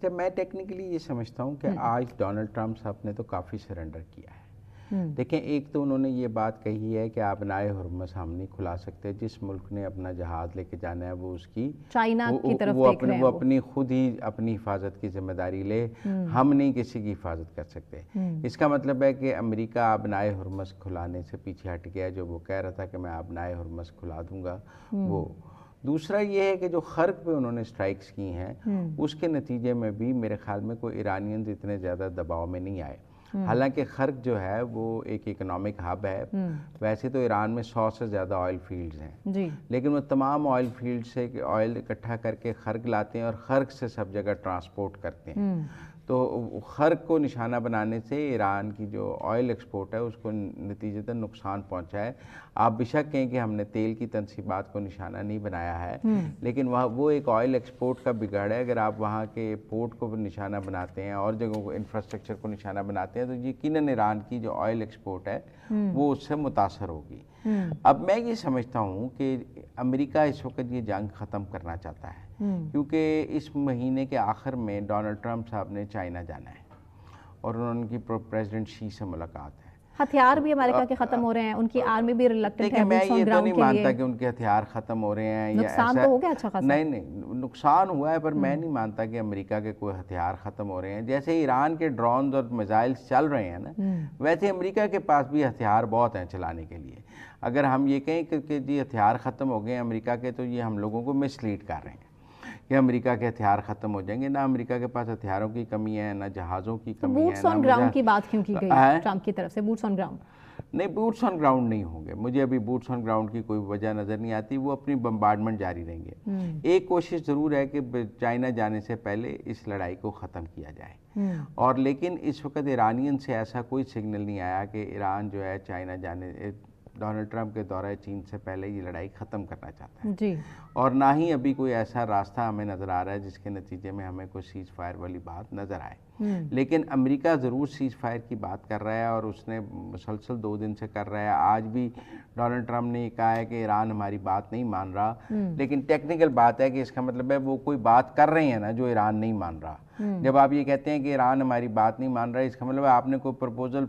اچھا میں ٹیکنیکلی یہ سمجھتا ہوں کہ آج ڈونلڈ ٹرمپ صاحب نے تو کافی سرنڈر کیا ہے. دیکھیں ایک تو انہوں نے یہ بات کہی ہے کہ آبنائے حرمز ہم نہیں کھلا سکتے, جس ملک نے اپنا جہاز لے کے جانا ہے وہ اس کی چائنا کی طرف وہ اپنی خود ہی اپنی حفاظت کی ذمہ داری لے, ہم نہیں کسی کی حفاظت کر سکتے. اس کا مطلب ہے کہ امریکہ آبنائے حرمز کھلانے سے پیچھے ہٹ گیا, جو وہ کہہ رہا تھا کہ میں آبنائے حرمز کھلا دوں گا وہ. دوسرا یہ ہے کہ جو خرق پہ انہوں نے سٹرائکس کی ہیں اس کے نتیجے میں بھی میرے خیال میں کوئی ایرانینز اتنے زیادہ دباؤ میں نہیں آئے. حالانکہ خرق جو ہے وہ ایک اکنامک ہب ہے, ویسے تو ایران میں 100 سے زیادہ آئل فیلڈز ہیں, لیکن وہ تمام آئل فیلڈ سے آئل اکٹھا کر کے خرق لاتے ہیں اور خرق سے سب جگہ ٹرانسپورٹ کرتے ہیں. تو خرق کو نشانہ بنانے سے ایران کی جو آئل ایکسپورٹ ہے اس کو نتیجتاً نقصان پہنچا ہے. آپ بے شک کہیں کہ ہم نے تیل کی تنصیبات کو نشانہ نہیں بنایا ہے, لیکن وہ ایک آئل ایکسپورٹ کا بگاڑ ہے. اگر آپ وہاں کے پورٹ کو نشانہ بناتے ہیں اور جگہوں کو انفراسٹرکچر کو نشانہ بناتے ہیں تو یقیناً ایران کی جو آئل ایکسپورٹ ہے وہ اس سے متاثر ہوگی. اب میں یہ سمجھتا ہوں کہ امریکہ اس وقت یہ جنگ ختم کرنا چاہتا ہے, کیونکہ اس مہینے کے آخر میں ڈونلڈ ٹرمپ صاحب نے چائنا جانا ہے اور ان کی پریزیڈنٹ شی سے ملاقات ہے. ہتھیار بھی امریکہ کے ختم ہو رہے ہیں, ان کی آرمی بھی ریلکٹنٹ ہے. میں یہ تو نہیں مانتا کہ ان کے ہتھیار ختم ہو رہے ہیں, نقصان تو ہو گیا اچھا خاصا. نہیں نقصان ہوا ہے, پر میں نہیں مانتا کہ امریکہ کے کوئی ہتھیار ختم ہو رہے ہیں. جیسے ایران کے ڈرونز اور میزائلز چل رہے ہیں نا, ویسے امریکہ کے پاس بھی ہتھیار بہت ہیں چلانے کے لیے. اگر ہم یہ کہیں کہ جی ہتھیار ختم ہو گئے ہیں امریکہ کے, تو یہ ہم لوگوں کو مس لیڈ کر رہے ہیں کہ امریکہ کے ہتھیار ختم ہو جائیں گے. نہ امریکہ کے پاس ہتھیاروں کی کمی ہے, نہ جہازوں کی کمی ہے. بوٹس آن گراؤنڈ کی بات کیوں کی گئی ٹرمپ کی طرف سے؟ بوٹس آن گراؤنڈ نہیں, بوٹس آن گراؤنڈ نہیں ہوں گے. مجھے ابھی بوٹس آن گراؤنڈ کی کوئی وجہ نظر نہیں آتی. وہ اپنی بمبارڈمنٹ جاری رہیں گے. ایک کوشش ضرور ہے کہ چائنا جانے سے پہلے اس لڑائی کو ختم کیا جائے, اور لیکن اس وقت ایرانین سے ایسا کوئی سگنل نہیں آیا کہ ایران جو ہے چائنا جانے ڈونلڈ ٹرمپ کے دورہ چین سے پہلے یہ لڑائی ختم کرنا چاہتا ہے. اور نہ ہی ابھی کوئی ایسا راستہ ہمیں نظر آ رہا ہے جس کے نتیجے میں ہمیں کوئی سیز فائر والی بات نظر آئے. لیکن امریکہ ضرور سیز فائر کی بات کر رہا ہے, اور اس نے مسلسل 2 دن سے کر رہا ہے. آج بھی ڈونلڈ ٹرمپ نے یہ کہا ہے کہ ایران ہماری بات نہیں مان رہا, لیکن ٹیکنیکل بات ہے کہ اس کا مطلب ہے وہ کوئی بات کر رہے ہیں نا جو ایران نہیں مان رہا. جب آپ یہ کہتے ہیں کہ ایران ہماری بات نہیں مان رہا, اس کا مطلب ہے آپ نے کوئی پرپوزل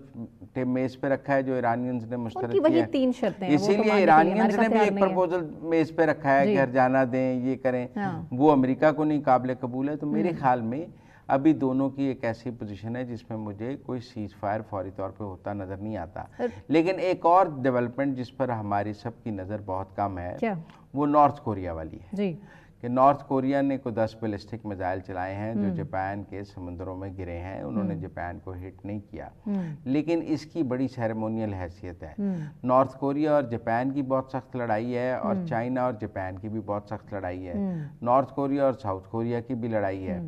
میز پہ رکھا ہے جو ایرانینز نے مسترد کیا ہے. اسی لیے ایرانینز نے بھی ایک پرپوزل میز پہ رکھا ہے کہ گھر جانا دیں, یہ کریں, وہ امریکہ کو نہیں قابل قبول ہے. تو میرے خیال میں ابھی دونوں کی ایک ایسی پوزیشن ہے جس میں مجھے کوئی سیز فائر فوری طور پہ ہوتا نظر نہیں آتا. لیکن ایک اور ڈیولپمنٹ جس پر ہماری سب کی نظر بہت کم ہے وہ نارتھ کوریا والی ہے, کہ نارتھ کوریا نے کوئی 10 بیلسٹک میزائل چلائے ہیں جو جاپان کے سمندروں میں گرے ہیں. انہوں نے جاپان کو ہٹ نہیں کیا, لیکن اس کی بڑی سیریمونیل حیثیت ہے. نارتھ کوریا اور جاپان کی بہت سخت لڑائی ہے, اور چائنا اور جاپان کی بھی بہت سخت لڑائی ہے. نارتھ کوریا اور ساؤتھ کوریا کی بھی لڑائی ہے.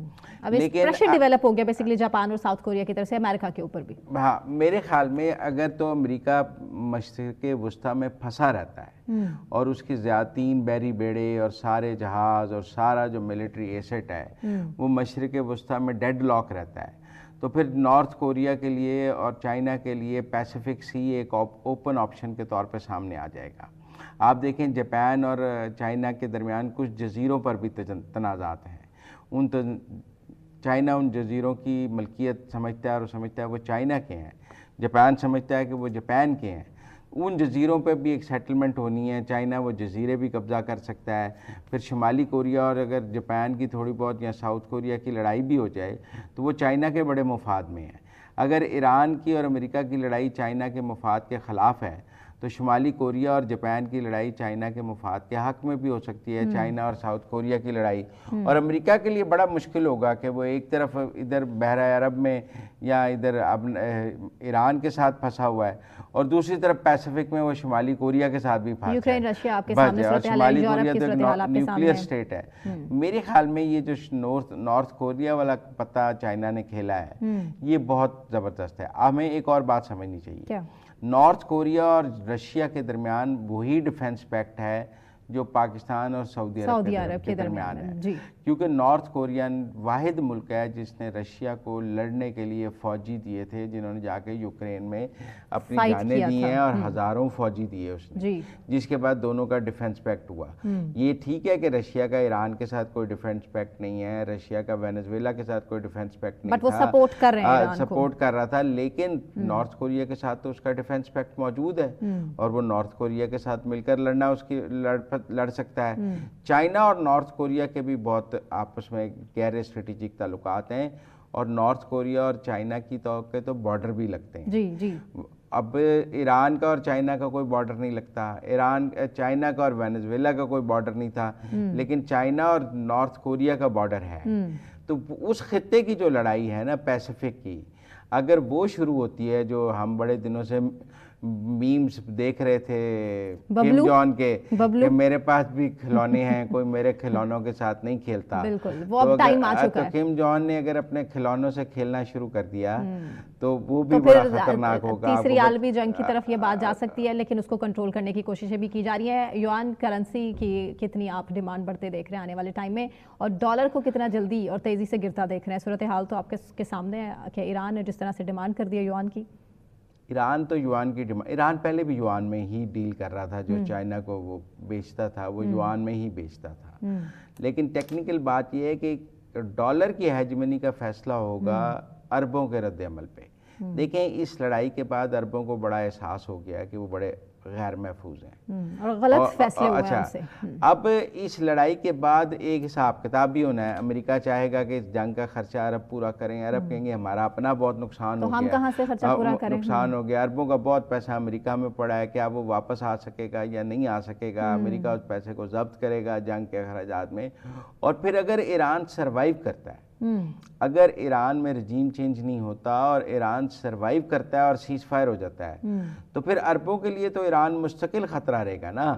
لیکن پریشر ڈیولپ ہو گیا بیسیکلی جاپان اور ساؤتھ کوریا کی طرف سے امریکہ کے اوپر بھی. ہاں, میرے خیال میں اگر تو امریکہ مشرق وسطیٰ میں پھنسا رہتا ہے اور اس کی 3 بحری بیڑے اور سارے جہاز اور سارا جو ملٹری ایسٹ ہے وہ مشرق وسطیٰ میں ڈیڈ لاک رہتا ہے, تو پھر نارتھ کوریا کے لیے اور چائنا کے لیے پیسیفک سی ایک اوپن آپشن کے طور پہ سامنے آ جائے گا. آپ دیکھیں جاپان اور چائنا کے درمیان کچھ جزیروں پر بھی تنازعات ہیں. چائنا ان جزیروں کی ملکیت سمجھتا ہے اور سمجھتا ہے وہ چائنا کے ہیں, جاپان سمجھتا ہے کہ وہ جاپان کے ہیں. ان جزیروں پہ بھی ایک سیٹلمنٹ ہونی ہے. چائنا وہ جزیرے بھی قبضہ کر سکتا ہے. پھر شمالی کوریا اور اگر جاپان کی تھوڑی بہت یا ساؤتھ کوریا کی لڑائی بھی ہو جائے تو وہ چائنا کے بڑے مفاد میں ہے. اگر ایران کی اور امریکہ کی لڑائی چائنا کے مفاد کے خلاف ہے تو شمالی کوریا اور جاپان کی لڑائی چائنا کے مفاد کے حق میں بھی ہو سکتی ہے. چائنا اور ساؤتھ کوریا کی لڑائی, اور امریکہ کے لیے بڑا مشکل ہوگا کہ وہ ایک طرف ادھر بحیرہ عرب میں یا ادھر ایران کے ساتھ پھنسا ہوا ہے اور دوسری طرف پیسیفک میں وہ شمالی کوریا کے ساتھ بھی پھنسا ہے. یوکرین رشیا آپ کے سامنے صورتحال ہے, یورپ کی صورتحال آپ کے سامنے نیوکلیئر اسٹیٹ ہے. میرے خیال میں یہ جو نارتھ کوریا والا پتہ چائنا نے کھیلا ہے یہ بہت زبردست ہے. ہمیں ایک اور بات سمجھنی چاہیے. نارتھ کوریا اور رشیا کے درمیان وہی ڈیفنس پیکٹ ہے جو پاکستان اور سعودی عرب کے درمیان ہے جی، کیونکہ نارتھ کوریا واحد ملک ہے جس نے رشیا کو لڑنے کے لیے فوجی دیے تھے، جنہوں نے جا کے یوکرین میں اپنی جانیں دی ہیں اور ہزاروں فوجی دیے اس نے، جس کے بعد دونوں کا ڈیفنس پیکٹ ہوا۔ یہ ٹھیک ہے کہ رشیا کا ایران کے ساتھ کوئی ڈیفنس پیکٹ نہیں ہے، رشیا کا وینزویلا کے ساتھ کوئی ڈیفنس پیکٹ نہیں تھا، سپورٹ کر رہے ہیں ایران کو، سپورٹ کر رہا تھا، لیکن نارتھ کوریا کے ساتھ تو اس کا ڈیفنس پیکٹ موجود ہے اور وہ نارتھ کوریا کے ساتھ مل کر لڑنا اس کی لڑ سکتا ہے۔ چائنا اور نارتھ کوریا کے بھی بہت آپس میں گہرے اسٹریٹجک تعلقات ہیں اور نارتھ کوریا اور چائنا کی تو بارڈر بھی لگتے ہیں۔ اب ایران کا اور چائنا کا کوئی بارڈر نہیں لگتا، چائنا کا اور وینزویلا کا کوئی بارڈر نہیں تھا، لیکن چائنا اور نارتھ کوریا کا بارڈر ہے۔ تو اس خطے کی جو لڑائی ہے نا پیسیفک کی، اگر وہ شروع ہوتی ہے جو ہم بڑے دنوں سے میمز دیکھ رہے تھے کم جون کے کہ میرے پاس بھی کھلونے ہیں، کوئی میرے کھلونوں کے ساتھ نہیں کھیلتا، تو کم جون نے اگر اپنے کھلونوں سے کھیلنا شروع کر دیا تو وہ بھی بڑا خطرناک ہوگا۔ تیسری عالمی جنگ کی طرف یہ بات جا سکتی ہے، لیکن اس کو کنٹرول کرنے کی کوششیں بھی کی جا رہی ہیں۔ یوان کرنسی کی کتنی آپ ڈیمانڈ بڑھتے دیکھ رہے ہیں آنے والے ٹائم میں، اور ڈالر کو کتنا جلدی اور تیزی سے گرتا دیکھ رہے ہیں؟ صورتحال تو آپ کے سامنے ہے کہ ایران نے جس طرح سے ڈیمانڈ کر دیا یوان کی، ایران تو یوان کی ایران پہلے بھی یوان میں ہی ڈیل کر رہا تھا، جو چائنا کو وہ بیچتا تھا وہ یوان میں ہی بیچتا تھا، لیکن ٹیکنیکل بات یہ ہے کہ ڈالر کی ہیجمنی کا فیصلہ ہوگا عربوں کے رد عمل پہ۔ دیکھیں اس لڑائی کے بعد عربوں کو بڑا احساس ہو گیا کہ وہ بڑے غیر محفوظ ہیں اور غلط فیصلے ہوئے ہیں ان سے۔ اب اس لڑائی کے بعد ایک حساب کتاب بھی ہونا ہے، امریکہ چاہے گا کہ اس جنگ کا خرچہ عرب پورا کریں، عرب کہیں گے ہمارا اپنا بہت نقصان ہو گیا، ہم کہاں سے خرچہ پورا کریں، نقصان ہو گیا، عربوں کا بہت پیسہ امریکہ میں پڑا ہے، کیا وہ واپس آ سکے گا یا نہیں آ سکے گا، امریکہ اس پیسے کو ضبط کرے گا جنگ کے اخراجات میں۔ اور پھر اگر ایران سروائیو کرتا ہے، اگر ایران میں رجیم چینج نہیں ہوتا اور ایران سروائیو کرتا ہے اور سیز فائر ہو جاتا ہے، تو پھر عربوں کے لیے تو ایران مستقل خطرہ رہے گا نا،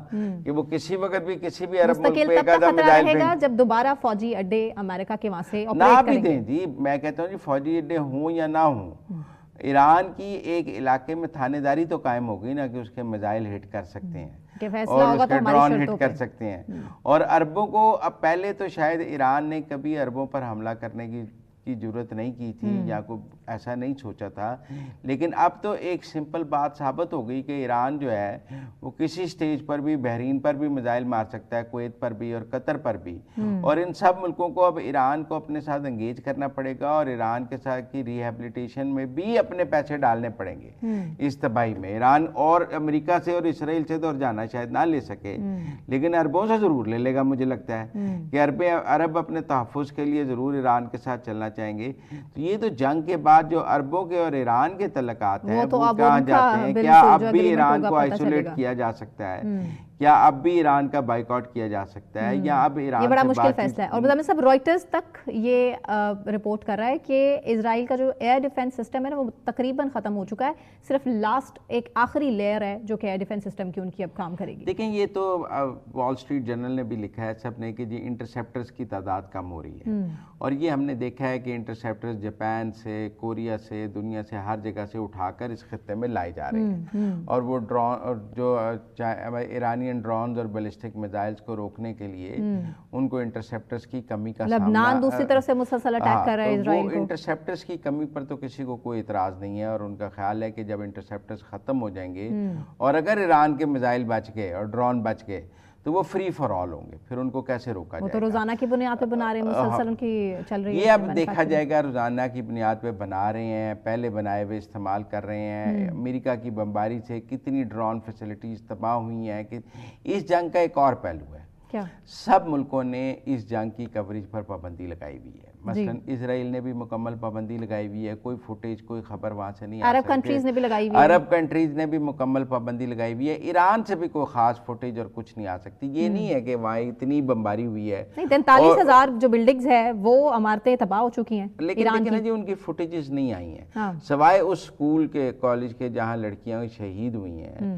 کہ وہ کسی وقت بھی کسی بھی عرب ملک پہ ایک آدھا میزائل رہے گا جب دوبارہ فوجی اڈے امریکہ کے وہاں سے نہ بھی دیں۔ جی میں کہتا ہوں جی فوجی اڈے ہوں یا نہ ہوں، ایران کی ایک علاقے میں تھانے داری تو قائم ہوگی نا کہ اس کے میزائل ہٹ کر سکتے ہیں اور اس کے ڈرون ہٹ کر سکتے ہیں۔ اور عربوں کو اب پہلے تو شاید ایران نے کبھی عربوں پر حملہ کرنے کی ضرورت نہیں کی تھی یا کوئی ایسا نہیں سوچا تھا، لیکن اب تو ایک سمپل بات ثابت ہو گئی کہ ایران جو ہے وہ کسی سٹیج پر بھی بحرین پر بھی میزائل مار سکتا ہے، کویت پر بھی اور قطر پر بھی، اور ان سب ملکوں کو اب ایران کو اپنے ساتھ انگیج کرنا پڑے گا اور ایران کے ساتھ کی ریہیبلیٹیشن میں بھی اپنے پیسے ڈالنے پڑیں گے اس تباہی میں۔ ایران اور امریکہ سے اور اسرائیل سے تو اور جانا شاید نہ لے سکے، لیکن عربوں سے ضرور لے لے گا، مجھے لگتا ہے کہ عرب اپنے تحفظ کے لیے ضرور ایران کے ساتھ چلنا چاہیں گے۔ تو یہ تو جنگ کے بعد جو عربوں کے اور ایران کے تعلقات ہیں وہ کہاں جاتے ہیں؟ کیا اب بھی ایران کو آئسولیٹ کیا جا سکتا ہے؟ کیا اب بھی ایران کا بائیکاٹ کیا جا سکتا ہے یا اب ایران؟ یہ بڑا مشکل فیصلہ ہے۔ اور مزمل صاحب رائٹرز تک یہ رپورٹ کر رہا ہے کہ اسرائیل کا جو ایئر ڈیفنس سسٹم ہے نا وہ تقریباً ختم ہو چکا ہے، صرف لاسٹ ایک آخری لیئر ہے جو کہ ایئر ڈیفنس سسٹم کی ان کی اب کام کرے گی۔ دیکھیں یہ تو وال اسٹریٹ جرنل نے بھی لکھا ہے سب نے کہ جی انٹرسیپٹرز کی تعداد کم ہو رہی ہے، اور یہ ہم نے دیکھا ہے کہ انٹرسیپٹرز جاپان سے، کوریا سے، دنیا سے ہر جگہ سے اٹھا کر اس خطے میں لائے جا رہے ہیں، اور وہ ڈرون جو ایرانین ڈرونز اور بیلسٹک میزائلز کو روکنے کے لیے ان کو انٹرسیپٹرز کی کمی کا سامنا، لبنان دوسری طرف سے مسلسل اٹیک کر رہا ہے اسرائیل کو۔ انٹرسیپٹرز کی کمی پر تو کسی کو کوئی اعتراض نہیں ہے، اور ان کا خیال ہے کہ جب انٹرسیپٹرز ختم ہو جائیں گے اور اگر ایران کے میزائل بچ گئے اور ڈرون بچ گئے تو وہ فری فار آل ہوں گے، پھر ان کو کیسے روکا جائے گا؟ وہ تو روزانہ کی بنیاد پہ بنا رہے ہیں، مسلسل ان کی چل رہی ہے، یہ اب دیکھا جائے گا، روزانہ کی بنیاد پہ بنا رہے ہیں، پہلے بنائے ہوئے استعمال کر رہے ہیں۔ امریکہ کی بمباری سے کتنی ڈرون فیسلٹیز تباہ ہوئی ہیں کہ اس جنگ کا ایک اور پہلو ہے، سب ملکوں نے اس جنگ کی کوریج پر پابندی لگائی ہوئی ہے، مثلا اسرائیل نے بھی مکمل پابندی لگائی ہوئی ہے، کوئی فوٹیج کوئی خبر وہاں سے نہیں آ سکتی، عرب کنٹریز نے بھی لگائی ہوئی ہے، عرب کنٹریز نے بھی مکمل پابندی لگائی ہوئی ہے، ایران سے بھی کوئی خاص فوٹیج اور کچھ نہیں آ سکتی۔ یہ نہیں ہے کہ وہاں اتنی بمباری ہوئی ہے، 43,000 جو بلڈنگز ہیں وہ عمارتیں تباہ ہو چکی ہیں، لیکن جی ان کی فوٹیجز نہیں آئی ہیں سوائے اس اسکول کے، کالج کے جہاں لڑکیاں شہید ہوئی ہیں،